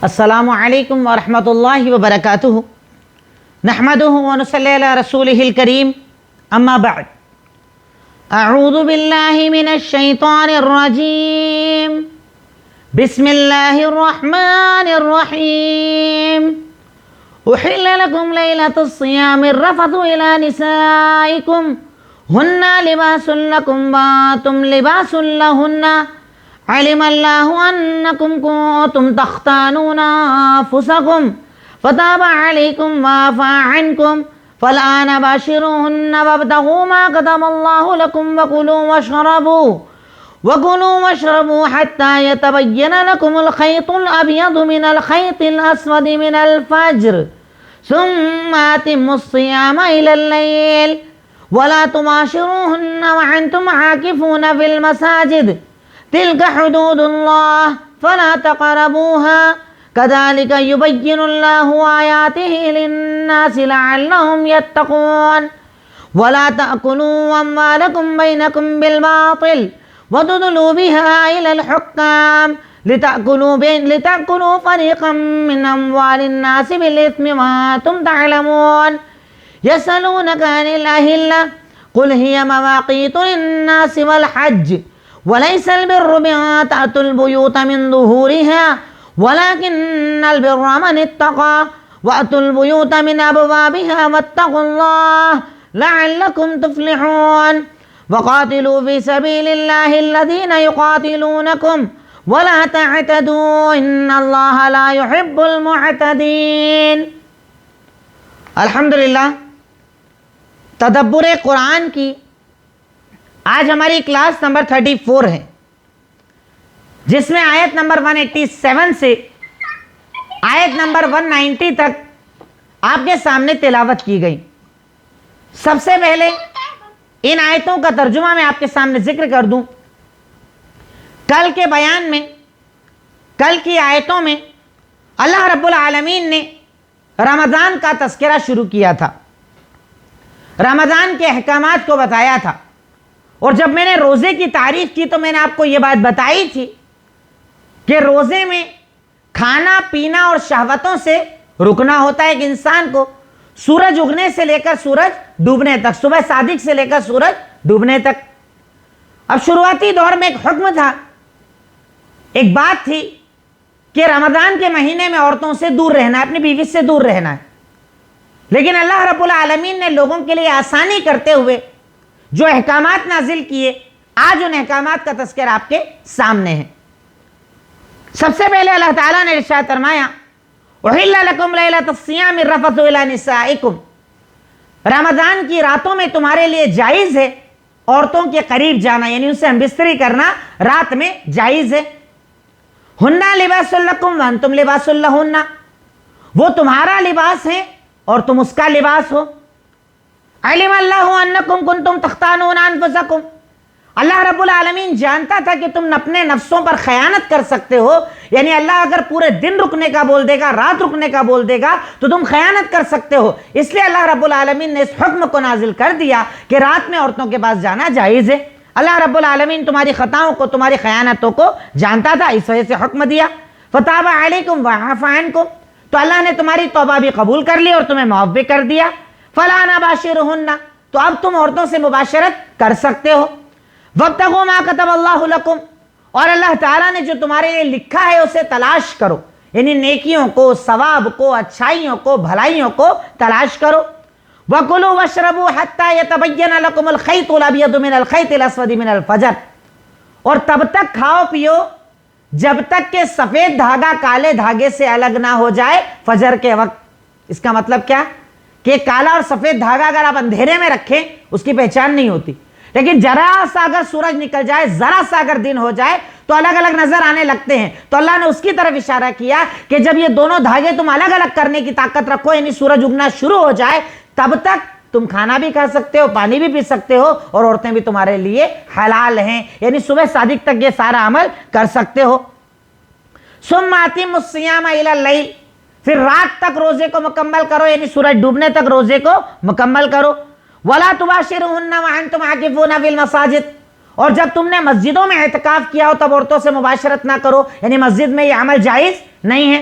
السلام علیکم ورحمۃ اللہ وبرکاتہ نحمدہ ونصلی علی رسولہ الکریم اما بعد اعوذ باللہ من الشیطان الرجیم بسم اللہ الرحمن الرحیم احل لکم لیلۃ الصیام الرفث الی نسائکم ہن لباس لکم وانتم لباس لہن علم اللہ انکم کنتم تختانون انفسکم فتاب علیکم وعفا عنکم فالآن باشروہن وابتغوا ما کتب اللہ لکم وکلوا واشربوا حتی یتبین لکم الخیط الابیض من الخیط الاسود من الفجر ثم اتموا الصیام الی اللیل ولا تباشروہن وانتم عاکفون فی المساجد تلك حدود الله فلا تقربوها كذلك يبين الله آياته للناس لعلهم يتقون ولا تأكلوا أموالكم بينكم بالباطل وتدلوا بها إلى الحكام لتأكلوا فريقا من أموال الناس بالإثم وأنتم تعلمون يسألونك عن الأهلة قل هي مواقيت للناس والحج وَلَيْسَ الْبِرُّ بِأَن تَأْتُوا الْبُيُوتَ مِن ظُهُورِهَا وَلَكِنَّ الْبِرَّ مَنِ اتَّقَىٰ وَأْتُوا الْبُيُوتَ مِنْ أَبْوَابِهَا وَاتَّقُوا اللَّهَ لَعَلَّكُمْ تُفْلِحُونَ وَقَاتِلُوا فِي سَبِيلِ اللَّهِ الَّذِينَ يُقَاتِلُونَكُمْ وَلَا تَعْتَدُوا إِنَّ اللَّهَ لَا يُحِبُّ الْمُعْتَدِينَ۔ الحمدللہ تدبر قرآن کی آج ہماری کلاس نمبر 34 ہے، جس میں آیت نمبر 187 سے آیت نمبر 190 تک آپ کے سامنے تلاوت کی گئی۔ سب سے پہلے ان آیتوں کا ترجمہ میں آپ کے سامنے ذکر کر دوں۔ کل کے بیان میں، کل کی آیتوں میں اللہ رب العالمین نے رمضان کا تذکرہ شروع کیا تھا، رمضان کے احکامات کو بتایا تھا، اور جب میں نے روزے کی تعریف کی تو میں نے آپ کو یہ بات بتائی تھی کہ روزے میں کھانا پینا اور شہوتوں سے رکنا ہوتا ہے۔ ایک انسان کو سورج اگنے سے لے کر سورج ڈوبنے تک، صبح صادق سے لے کر سورج ڈوبنے تک۔ اب شروعاتی دور میں ایک حکم تھا، ایک بات تھی کہ رمضان کے مہینے میں عورتوں سے دور رہنا ہے، اپنی بیوی سے دور رہنا ہے، لیکن اللہ رب العالمین نے لوگوں کے لیے آسانی کرتے ہوئے جو احکامات نازل کیے، آج ان احکامات کا تذکرہ آپ کے سامنے ہے۔ سب سے پہلے اللہ تعالیٰ نے ارشاد فرمایا احل لکم لیلۃ الصیام الرفث الی نسائکم، رمضان کی راتوں میں تمہارے لیے جائز ہے عورتوں کے قریب جانا، یعنی ان سے ہم بستری کرنا رات میں جائز ہے۔ ہن لباس لکم وانتم لباس لہن، وہ تمہارا لباس ہے اور تم اس کا لباس ہو۔ علم اللہ انکم کنتم تختانون انفسکم، اللہ رب العالمین جانتا تھا کہ تم اپنے نفسوں پر خیانت کر سکتے ہو، یعنی اللہ اگر پورے دن رکنے کا بول دے گا، رات رکنے کا بول دے گا تو تم خیانت کر سکتے ہو، اس لیے اللہ رب العالمین نے اس حکم کو نازل کر دیا کہ رات میں عورتوں کے پاس جانا جائز ہے۔ اللہ رب العالمین تمہاری خطاؤں کو، تمہاری خیانتوں کو جانتا تھا، اس وجہ سے حکم دیا۔ فتاب علیکم وعفا عنکم، تو اللہ نے تمہاری توبہ بھی قبول کر لی اور تمہیں معاف بھی کر دیا۔ فلا نباشرہن، تو اب تم عورتوں سے مباشرت کر سکتے ہو۔ وابتغوا ما کتب اللہ لکم، اور اللہ تعالیٰ نے جو تمہارے لیے لکھا ہے اسے تلاش کرو، یعنی نیکیوں کو، ثواب کو، اچھائیوں کو، بھلائیوں کو تلاش کرو۔ وکلوا واشربوا حتی یتبین لکم الخیط الابیض من الخیط الاسود من الفجر، اور تب تک کھاؤ پیو جب تک کہ سفید دھاگا کالے دھاگے سے الگ نہ ہو جائے فجر کے وقت۔ اس کا مطلب کیا کہ کالا اور سفید دھاگا اگر آپ اندھیرے میں رکھیں اس کی پہچان نہیں ہوتی، لیکن ذرا سا اگر سورج نکل جائے، ذرا سا اگر دن ہو جائے تو الگ الگ نظر آنے لگتے ہیں۔ تو اللہ نے اس کی طرف اشارہ کیا کہ جب یہ دونوں دھاگے تم الگ الگ کرنے کی طاقت رکھو، یعنی سورج اگنا شروع ہو جائے، تب تک تم کھانا بھی کھا سکتے ہو، پانی بھی پی سکتے ہو، اور عورتیں بھی تمہارے لیے حلال ہیں، یعنی صبح صادق تک یہ سارا عمل کر سکتے ہو۔ ثم اتموا الصیام الی اللیل، پھر رات تک روزے کو مکمل کرو، یعنی سورج ڈوبنے تک روزے کو مکمل کرو۔ وَلَا تُبَاشِرُهُنَّ وَأَنْتُمْ عَاكِفُونَ فِي الْمَسَاجِدِ، اور جب تم نے مسجدوں میں اعتکاف کیا ہو تب عورتوں سے مباشرت نہ کرو، یعنی مسجد میں یہ عمل جائز نہیں ہے۔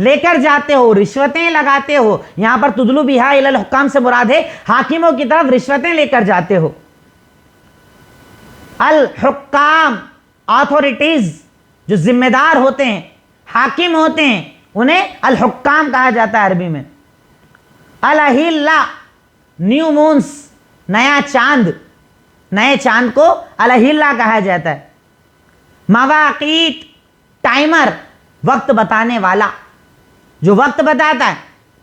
لے کر جاتے ہو، رشوتیں لگاتے ہو. یہاں پر تدلو بہا الی الحکام سے مراد ہے حاکموں کی طرف رشوتیں لے کر جاتے ہو. الحکام آتھورٹیز جو ذمہ دار ہوتے ہیں، حاکم ہوتے ہیں، انہیں الحکام کہا جاتا ہے عربی میں. الہلہ نیو مونس، نیا چاند، نئے چاند کو الہلہ کہا جاتا ہے. مواقیت ٹائمر، وقت بتانے والا جو وقت بتاتا ہے.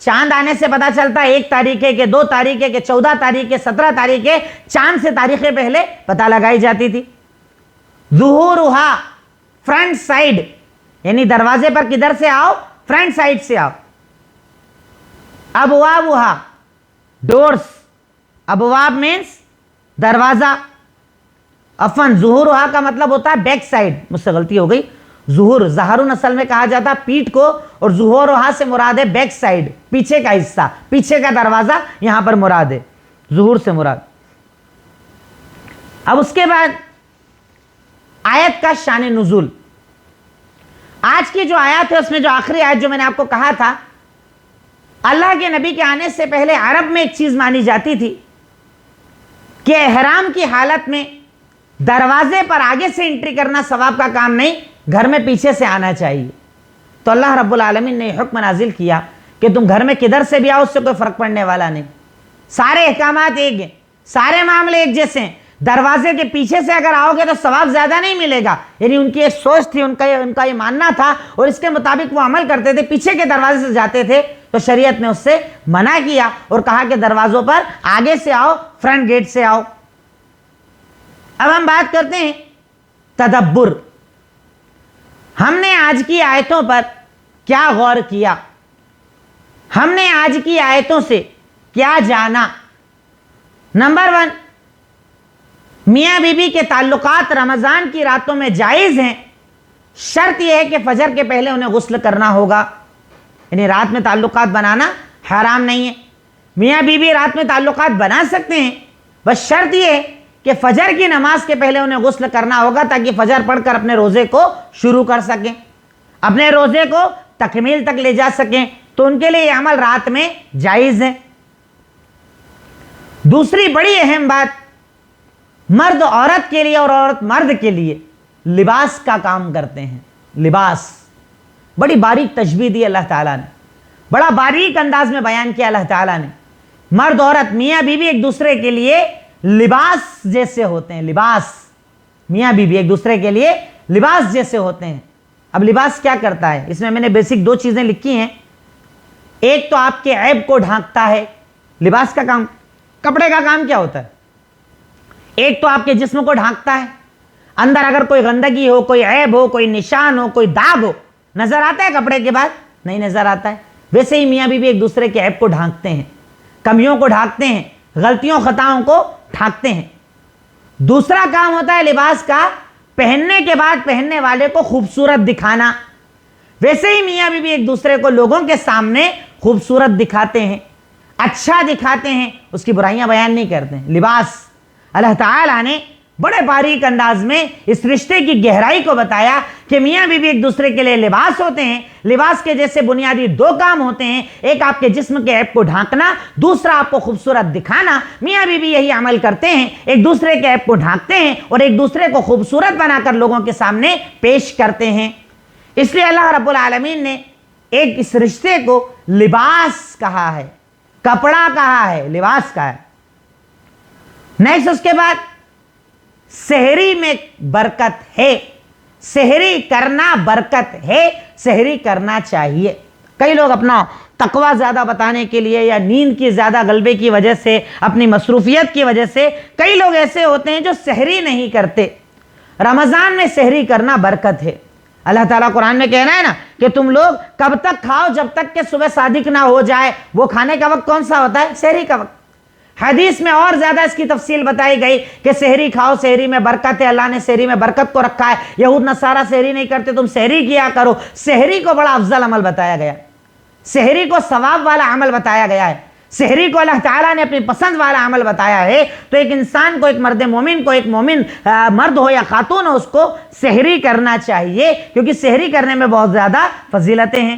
چاند آنے سے پتا چلتا ہے 1 تاریخ کے 2 تاریخ کے 14 تاریخ کے 17 تاریخ کے، چاند سے تاریخیں پہلے پتہ لگائی جاتی تھی. ظہورہا فرنٹ سائڈ، یعنی دروازے پر کدھر سے آؤ؟ فرنٹ سائڈ سے آؤ. ابوابہا ڈورز، ابواب مینس دروازہ. ظہورہا کا مطلب ہوتا ہے بیک سائڈ، مجھ سے غلطی ہو گئی. ظہور ظہرون اصل میں کہا جاتا ہے پیٹھ کو، اور ظہورہا سے مراد ہے بیک سائڈ، پیچھے کا حصہ، پیچھے کا دروازہ یہاں پر مراد ہے، ظہور سے مراد. اب اس کے بعد آیت کا شان نزول. آج کی جو آیت ہے اس میں جو آخری آیت جو میں نے آپ کو کہا تھا، اللہ کے نبی کے آنے سے پہلے عرب میں ایک چیز مانی جاتی تھی کہ احرام کی حالت میں دروازے پر آگے سے انٹری کرنا ثواب کا کام نہیں، گھر میں پیچھے سے آنا چاہیے. تو اللہ رب العالمین نے یہ حکم نازل کیا کہ تم گھر میں کدھر سے بھی آؤ، اس سے کوئی فرق پڑنے والا نہیں. سارے احکامات ایک ہیں، سارے معاملے ایک جیسے ہیں. دروازے کے پیچھے سے اگر آؤ گے تو ثواب زیادہ نہیں ملے گا. یعنی ان کی ایک سوچ تھی، ان کا یہ ماننا تھا، اور اس کے مطابق وہ عمل کرتے تھے. پیچھے کے دروازے سے جاتے تھے تو شریعت نے اس سے منع کیا اور کہا کہ دروازوں پر آگے سے آؤ، فرنٹ گیٹ سے آؤ. اب ہم بات کرتے ہیں تدبر. ہم نے آج کی آیتوں پر کیا غور کیا؟ ہم نے آج کی آیتوں سے کیا جانا؟ نمبر 1، میاں بیوی کے تعلقات رمضان کی راتوں میں جائز ہیں. شرط یہ ہے کہ فجر کے پہلے انہیں غسل کرنا ہوگا، یعنی رات میں تعلقات بنانا حرام نہیں ہے. میاں بیوی رات میں تعلقات بنا سکتے ہیں، بس شرط یہ ہے کہ فجر کی نماز کے پہلے انہیں غسل کرنا ہوگا تاکہ فجر پڑھ کر اپنے روزے کو شروع کر سکیں، اپنے روزے کو تکمیل تک لے جا سکیں. تو ان کے لیے یہ عمل رات میں جائز ہے. دوسری بڑی اہم بات، مرد عورت کے لیے اور عورت مرد کے لیے لباس کا کام کرتے ہیں. لباس بڑی باریک تشبیہ دی اللہ تعالیٰ نے، بڑا باریک انداز میں بیان کیا اللہ تعالیٰ نے. مرد عورت میاں بیوی ایک دوسرے کے لیے لباس جیسے ہوتے ہیں. لباس، میاں بیوی ایک دوسرے کے لیے لباس جیسے ہوتے ہیں. اب لباس کیا کرتا ہے؟ اس میں نے بیسک 2 چیزیں لکھی ہیں. ایک تو آپ کے عیب کو ڈھانکتا ہے. لباس کا کام، کپڑے کا کام کیا ہوتا ہے؟ ایک تو آپ کے جسم کو ڈھانکتا ہے. اندر اگر کوئی گندگی ہو، کوئی عیب ہو، کوئی نشان ہو، کوئی داغ ہو، نظر آتا ہے کپڑے کے بعد؟ نہیں نظر آتا ہے. ویسے ہی میاں بیوی ایک دوسرے کے عیب کو ڈھانکتے ہیں، کمیوں کو ڈھانکتے ہیں، غلطیوں خطاؤں کو ڈھانکتے ہیں. دوسرا کام ہوتا ہے لباس کا، پہننے کے بعد پہننے والے کو خوبصورت دکھانا. ویسے ہی میاں بیوی ایک دوسرے کو لوگوں کے سامنے خوبصورت دکھاتے ہیں، اچھا دکھاتے ہیں، اس کی برائیاں بیان نہیں کرتے ہیں. لباس، اللہ تعالیٰ نے بڑے باریک انداز میں اس رشتے کی گہرائی کو بتایا کہ میاں بیوی ایک دوسرے کے لیے لباس ہوتے ہیں. لباس کے جیسے بنیادی 2 کام ہوتے ہیں، ایک آپ کے جسم کے عیب کو ڈھانکنا، دوسرا آپ کو خوبصورت دکھانا. میاں بیوی یہی عمل کرتے ہیں، ایک دوسرے کے عیب کو ڈھانکتے ہیں اور ایک دوسرے کو خوبصورت بنا کر لوگوں کے سامنے پیش کرتے ہیں. اس لیے اللہ رب العالمین نے ایک اس رشتے کو لباس کہا ہے، کپڑا کہا ہے، لباس کہا ہے. نیکسٹ اس کے بعد سحری میں برکت ہے. سحری کرنا برکت ہے، سحری کرنا چاہیے. کئی لوگ اپنا تقوی زیادہ بتانے کے لیے یا نیند کی زیادہ غلبے کی وجہ سے، اپنی مصروفیت کی وجہ سے کئی لوگ ایسے ہوتے ہیں جو سحری نہیں کرتے. رمضان میں سحری کرنا برکت ہے. اللہ تعالیٰ قرآن میں کہنا ہے نا کہ تم لوگ کب تک کھاؤ جب تک کہ صبح صادق نہ ہو جائے. وہ کھانے کا وقت کون سا ہوتا ہے؟ سحری کا وقت. حدیث میں اور زیادہ اس کی تفصیل بتائی گئی کہ سحری کھاؤ، سحری میں برکت ہے، اللہ نے سحری میں برکت کو رکھا ہے. یہود نصارہ سحری نہیں کرتے، تم سحری کیا کرو. سحری کو بڑا افضل عمل بتایا گیا، سحری کو ثواب والا عمل بتایا گیا ہے، سحری کو اللہ تعالیٰ نے اپنی پسند والا عمل بتایا ہے. تو ایک انسان کو، ایک مرد مومن کو، ایک مومن مرد ہو یا خاتون ہو، اس کو سحری کرنا چاہیے، کیونکہ سحری کرنے میں بہت زیادہ فضیلتیں ہیں.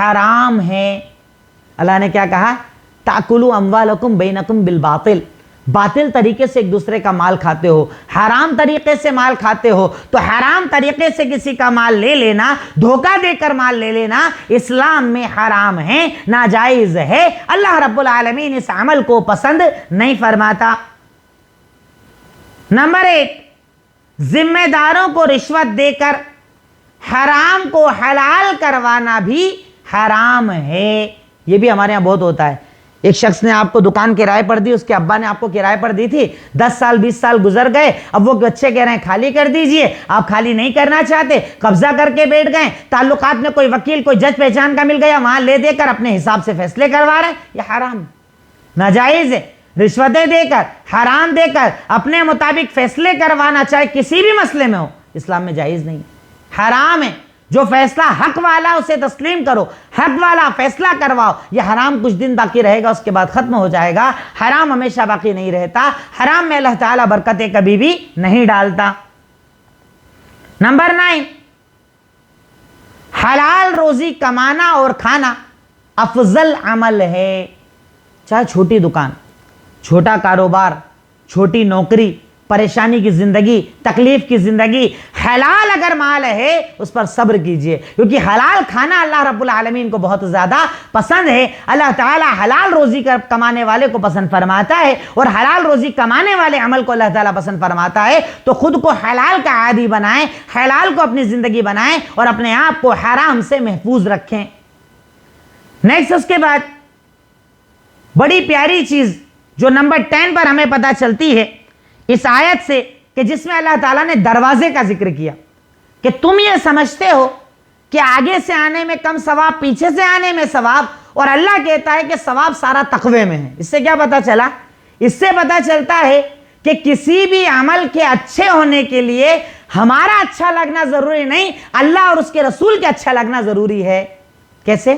حرام ہے. اللہ نے کیا کہا؟ تاکلوا اموالکم بینکم بالباطل. باطل طریقے سے ایک دوسرے کا مال کھاتے ہو, حرام طریقے سے مال کھاتے ہو. تو حرام طریقے سے کسی کا مال لے لینا, دھوکہ دے کر مال لے لینا, اسلام میں حرام ہے, ناجائز ہے. اللہ رب العالمین اس عمل کو پسند نہیں فرماتا. نمبر 1, ذمہ داروں کو رشوت دے کر حرام کو حلال کروانا بھی حرام ہے. یہ بھی ہمارے یہاں بہت ہوتا ہے. ایک شخص نے آپ کو دکان کرائے پر دی, اس کے ابا نے آپ کو کرائے پر دی تھی, 10 سال 20 سال گزر گئے, اب وہ بچے کہہ رہے ہیں خالی کر دیجئے, آپ خالی نہیں کرنا چاہتے, قبضہ کر کے بیٹھ گئے, تعلقات میں کوئی وکیل کوئی جج پہچان کا مل گیا, وہاں لے دے کر اپنے حساب سے فیصلے کروا رہے ہیں. یہ حرام, ناجائز ہے. رشوتیں دے کر, حرام دے کر اپنے مطابق فیصلے کروانا, چاہے کسی بھی مسئلے میں ہو, اسلام میں جائز نہیں, حرام ہے. جو فیصلہ حق والا اسے تسلیم کرو, حق والا فیصلہ کرواؤ. یہ حرام کچھ دن باقی رہے گا, اس کے بعد ختم ہو جائے گا. حرام ہمیشہ باقی نہیں رہتا. حرام میں اللہ تعالیٰ برکتیں کبھی بھی نہیں ڈالتا. نمبر 9, حلال روزی کمانا اور کھانا افضل عمل ہے. چاہے چھوٹی دکان, چھوٹا کاروبار, چھوٹی نوکری, پریشانی کی زندگی, تکلیف کی زندگی, حلال اگر مال ہے اس پر صبر کیجئے, کیونکہ حلال کھانا اللہ رب العالمین کو بہت زیادہ پسند ہے. اللہ تعالیٰ حلال روزی کمانے والے کو پسند فرماتا ہے, اور حلال روزی کمانے والے عمل کو اللہ تعالیٰ پسند فرماتا ہے. تو خود کو حلال کا عادی بنائیں, حلال کو اپنی زندگی بنائیں, اور اپنے آپ کو حرام سے محفوظ رکھیں. نیکسٹ, اس کے بعد بڑی پیاری چیز جو نمبر 10 پر ہمیں پتہ چلتی ہے اس آیت سے, کہ جس میں اللہ تعالیٰ نے دروازے کا ذکر کیا, کہ تم یہ سمجھتے ہو کہ آگے سے آنے میں کم ثواب, پیچھے سے آنے میں ثواب, اور اللہ کہتا ہے کہ ثواب سارا تقوی میں ہے. اس سے کیا پتہ چلا؟ اس سے پتہ چلتا ہے کہ کسی بھی عمل کے اچھے ہونے کے لیے ہمارا اچھا لگنا ضروری نہیں, اللہ اور اس کے رسول کے اچھا لگنا ضروری ہے. کیسے؟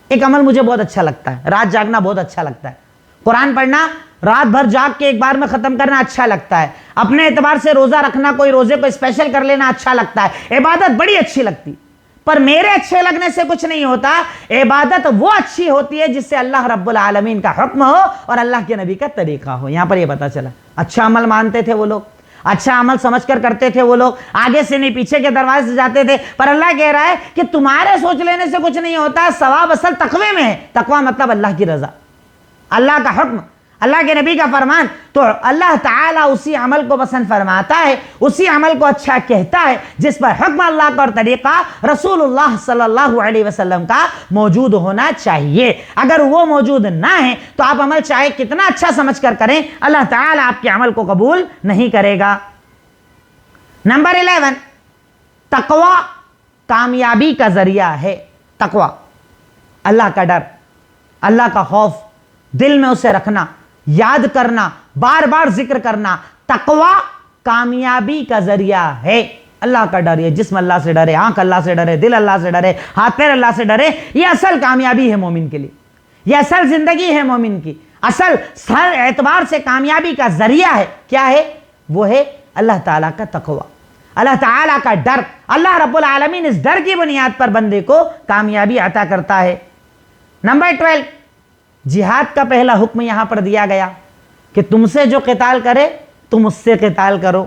ایک عمل مجھے بہت اچھا لگتا ہے, رات جاگنا بہت اچھا لگتا ہے, قرآن پڑھنا رات بھر جاگ کے ایک بار میں ختم کرنا اچھا لگتا ہے, اپنے اعتبار سے روزہ رکھنا, کوئی روزے کو اسپیشل کر لینا اچھا لگتا ہے, عبادت بڑی اچھی لگتی. پر میرے اچھے لگنے سے کچھ نہیں ہوتا. عبادت وہ اچھی ہوتی ہے جس سے اللہ رب العالمین کا حکم ہو اور اللہ کے نبی کا طریقہ ہو. یہاں پر یہ پتا چلا, اچھا عمل مانتے تھے وہ لوگ, اچھا عمل سمجھ کر کرتے تھے وہ لوگ, آگے سے نہیں پیچھے کے دروازے سے جاتے تھے. پر اللہ کہہ رہا ہے کہ تمہارے سوچ لینے سے کچھ نہیں ہوتا, ثواب اصل تقوی میں ہے. تقوی مطلب اللہ کی رضا, اللہ کا حکم, اللہ کے نبی کا فرمان. تو اللہ تعالیٰ اسی عمل کو پسند فرماتا ہے, اسی عمل کو اچھا کہتا ہے جس پر حکم اللہ کا اور طریقہ رسول اللہ صلی اللہ علیہ وسلم کا موجود ہونا چاہیے. اگر وہ موجود نہ ہے تو آپ عمل چاہے کتنا اچھا سمجھ کر کریں, اللہ تعالیٰ آپ کے عمل کو قبول نہیں کرے گا. نمبر 11, تقوی کامیابی کا ذریعہ ہے. تقوی, اللہ کا ڈر, اللہ کا خوف, دل میں اسے رکھنا, یاد کرنا, بار بار ذکر کرنا, تقوی کامیابی کا ذریعہ ہے. اللہ کا ڈر, یہ جسم اللہ سے ڈرے, آنکھ اللہ سے ڈرے, دل اللہ سے ڈرے, ہاتھ پیر اللہ سے ڈرے, یہ اصل کامیابی ہے مومن کے لیے, یہ اصل زندگی ہے مومن کی, اصل ہر اعتبار سے کامیابی کا ذریعہ ہے. کیا ہے وہ؟ ہے اللہ تعالیٰ کا تقوی, اللہ تعالیٰ کا ڈر. اللہ رب العالمین اس ڈر کی بنیاد پر بندے کو کامیابی عطا کرتا ہے. نمبر 12, جہاد کا پہلا حکم یہاں پر دیا گیا کہ تم سے جو قتال کرے تم اس سے قتال کرو.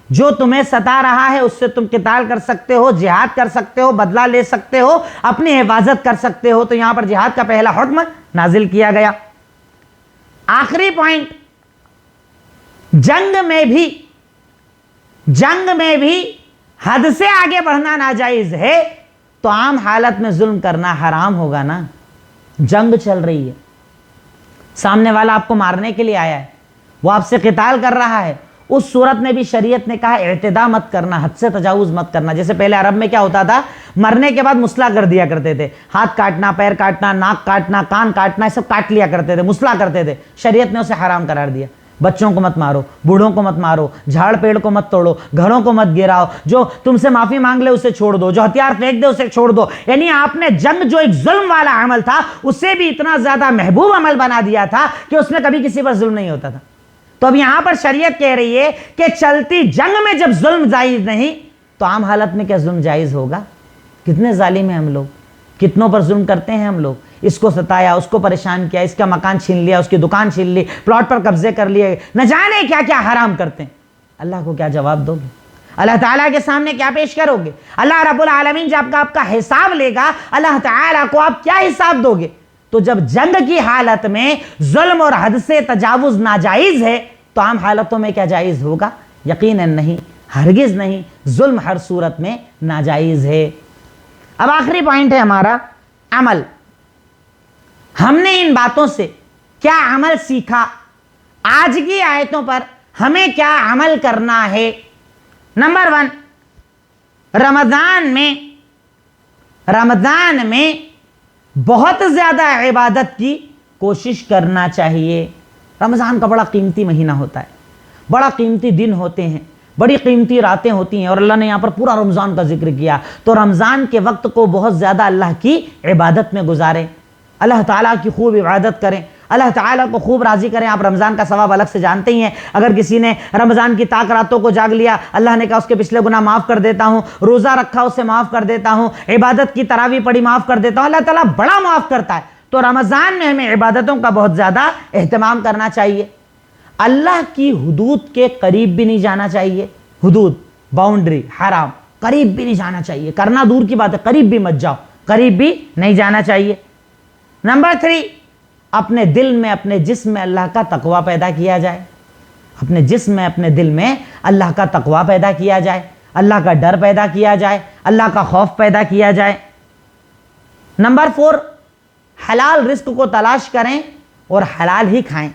جو تمہیں ستا رہا ہے اس سے تم قتال کر سکتے ہو, جہاد کر سکتے ہو, بدلہ لے سکتے ہو, اپنی حفاظت کر سکتے ہو. تو یہاں پر جہاد کا پہلا حکم نازل کیا گیا. آخری پوائنٹ, جنگ میں بھی حد سے آگے بڑھنا ناجائز ہے. تو عام حالت میں ظلم کرنا حرام ہوگا نا. جنگ چل رہی ہے, سامنے والا آپ کو مارنے کے لیے آیا ہے, وہ آپ سے قتال کر رہا ہے, اس صورت میں بھی شریعت نے کہا اعتداء مت کرنا, حد سے تجاوز مت کرنا. جیسے پہلے عرب میں کیا ہوتا تھا, مرنے کے بعد مسلح کر دیا کرتے تھے, ہاتھ کاٹنا, پیر کاٹنا, ناک کاٹنا, کان کاٹنا, یہ سب کاٹ لیا کرتے تھے, مسلح کرتے تھے. شریعت نے اسے حرام قرار دیا. بچوں کو مت مارو, بوڑھوں کو مت مارو, جھاڑ پیڑ کو مت توڑو, گھروں کو مت گراؤ, جو تم سے معافی مانگ لے اسے چھوڑ دو, جو ہتھیار پھینک دے اسے چھوڑ دو. یعنی آپ نے جنگ جو ایک ظلم والا عمل تھا اسے بھی اتنا زیادہ محبوب عمل بنا دیا تھا کہ اس میں کبھی کسی پر ظلم نہیں ہوتا تھا. تو اب یہاں پر شریعت کہہ رہی ہے کہ چلتی جنگ میں جب ظلم جائز نہیں تو عام حالت میں کیا ظلم جائز ہوگا؟ کتنے ظالم ہیں ہم لوگ. کتنوں پر ظلم کرتے ہیں ہم لوگ، اس کو ستایا، اس کو پریشان کیا، اس کا مکان چھین لیا، اس کی دکان چھین لی، پلاٹ پر قبضے کر لیے، نہ جانے کیا کیا حرام کرتے ہیں۔ اللہ کو کیا جواب دو گے؟ اللہ تعالیٰ کے سامنے کیا پیش کرو گے؟ اللہ رب العالمین جب آپ کا حساب لے گا، اللہ تعالیٰ کو آپ کیا حساب دو گے؟ تو جب جنگ کی حالت میں ظلم اور حد سے تجاوز ناجائز ہے تو عام حالتوں میں کیا جائز ہوگا؟ یقیناً نہیں، ہرگز نہیں۔ ظلم ہر صورت میں ناجائز ہے۔ اب آخری پوائنٹ ہے ہمارا عمل۔ ہم نے ان باتوں سے کیا عمل سیکھا؟ آج کی آیتوں پر ہمیں کیا عمل کرنا ہے؟ نمبر 1، رمضان میں بہت زیادہ عبادت کی کوشش کرنا چاہیے۔ رمضان کا بڑا قیمتی مہینہ ہوتا ہے، بڑا قیمتی دن ہوتے ہیں، بڑی قیمتی راتیں ہوتی ہیں، اور اللہ نے یہاں پر پورا رمضان کا ذکر کیا۔ تو رمضان کے وقت کو بہت زیادہ اللہ کی عبادت میں گزاریں، اللہ تعالیٰ کی خوب عبادت کریں، اللہ تعالیٰ کو خوب راضی کریں۔ آپ رمضان کا ثواب الگ سے جانتے ہی ہیں۔ اگر کسی نے رمضان کی طاق راتوں کو جاگ لیا، اللہ نے کہا اس کے پچھلے گناہ معاف کر دیتا ہوں، روزہ رکھا اسے معاف کر دیتا ہوں، عبادت کی تراویح پڑھی معاف کر دیتا ہوں، اللہ تعالیٰ بڑا معاف کرتا ہے۔ تو رمضان میں ہمیں عبادتوں کا بہت زیادہ اہتمام کرنا چاہیے۔ اللہ کی حدود کے قریب بھی نہیں جانا چاہیے، حدود، باؤنڈری، حرام، قریب بھی نہیں جانا چاہیے، کرنا دور کی بات ہے، قریب بھی مت جاؤ، قریب بھی نہیں جانا چاہیے۔ نمبر 3، اپنے دل میں، اپنے جسم میں اللہ کا تقوی پیدا کیا جائے، اپنے جسم میں، اپنے دل میں اللہ کا تقوی پیدا کیا جائے، اللہ کا ڈر پیدا کیا جائے، اللہ کا خوف پیدا کیا جائے۔ نمبر 4، حلال رزق کو تلاش کریں اور حلال ہی کھائیں۔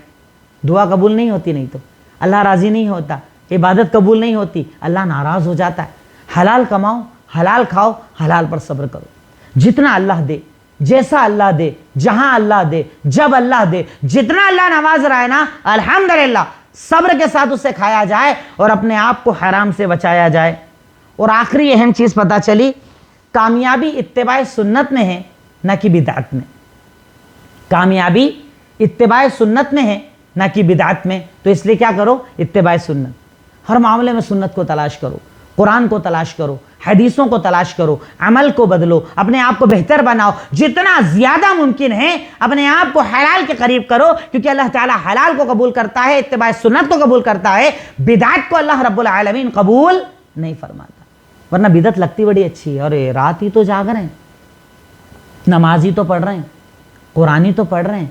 دعا قبول نہیں ہوتی نہیں تو اللہ راضی نہیں ہوتا، عبادت قبول نہیں ہوتی، اللہ ناراض ہو جاتا ہے۔ حلال کماؤ، حلال کھاؤ، حلال پر صبر کرو۔ جتنا اللہ دے، جیسا اللہ دے، جہاں اللہ دے، جب اللہ دے، جتنا اللہ نواز رہا ہے نا، الحمدللہ صبر کے ساتھ اسے کھایا جائے اور اپنے آپ کو حرام سے بچایا جائے۔ اور آخری اہم چیز پتہ چلی، کامیابی اتباع سنت میں ہے نہ کہ بدعت میں۔ کامیابی اتباع سنت میں ہے نہ کہ بدعت میں۔ تو اس لیے کیا کرو؟ اتباع سنت، ہر معاملے میں سنت کو تلاش کرو، قرآن کو تلاش کرو، حدیثوں کو تلاش کرو، عمل کو بدلو، اپنے آپ کو بہتر بناؤ، جتنا زیادہ ممکن ہے اپنے آپ کو حلال کے قریب کرو، کیونکہ اللہ تعالیٰ حلال کو قبول کرتا ہے، اتباع سنت کو قبول کرتا ہے، بدعت کو اللہ رب العالمین قبول نہیں فرماتا۔ ورنہ بدعت لگتی بڑی اچھی ہے، اور رات ہی تو جاگ رہے ہیں، نماز ہی تو پڑھ رہے ہیں، قرآن ہی تو پڑھ رہے ہیں،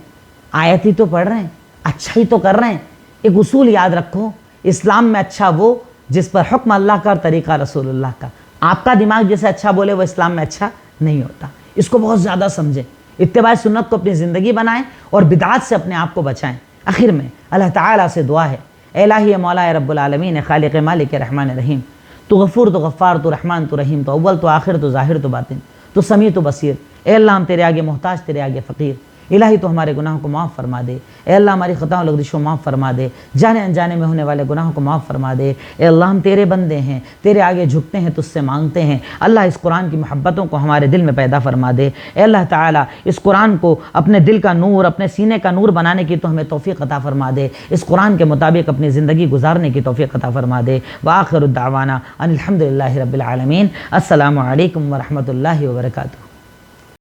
آیت ہی تو پڑھ رہے ہیں، اچھا ہی تو کر رہے ہیں۔ ایک اصول یاد رکھو، اسلام میں اچھا وہ جس پر حکم اللہ کا اور طریقہ رسول اللہ کا۔ آپ کا دماغ جیسے اچھا بولے وہ اسلام میں اچھا نہیں ہوتا۔ اس کو بہت زیادہ سمجھیں، اتباع سنت کو اپنی زندگی بنائیں اور بدعات سے اپنے آپ کو بچائیں۔ آخر میں اللہ تعالیٰ سے دعا ہے، اے الہی مولا رب العالمین، خالق مالک رحمان رحیم، تو غفور تو غفار تو رحمان تو رحیم، تو اول تو آخر تو ظاہر تو باطن، تو سمیع تو بصیر۔ اے اللہ ہم تیرے آگے محتاج، تیرے آگے فقیر۔ الہی تو ہمارے گناہوں کو معاف فرما دے، اے اللہ ہماری خطاؤں لغزشوں کو معاف فرما دے، جانے انجانے میں ہونے والے گناہوں کو معاف فرما دے۔ اے اللہ ہم تیرے بندے ہیں، تیرے آگے جھکتے ہیں، تجھ سے مانگتے ہیں۔ اللہ اس قرآن کی محبتوں کو ہمارے دل میں پیدا فرما دے۔ اے اللہ تعالیٰ اس قرآن کو اپنے دل کا نور، اپنے سینے کا نور بنانے کی تو ہمیں توفیق عطا فرما دے، اس قرآن کے مطابق اپنی زندگی گزارنے کی توفیق عطا فرما دے۔ وآخر الدعوانا ان الحمدللہ رب العالمین۔ السلام علیکم ورحمۃ اللہ وبرکاتہ۔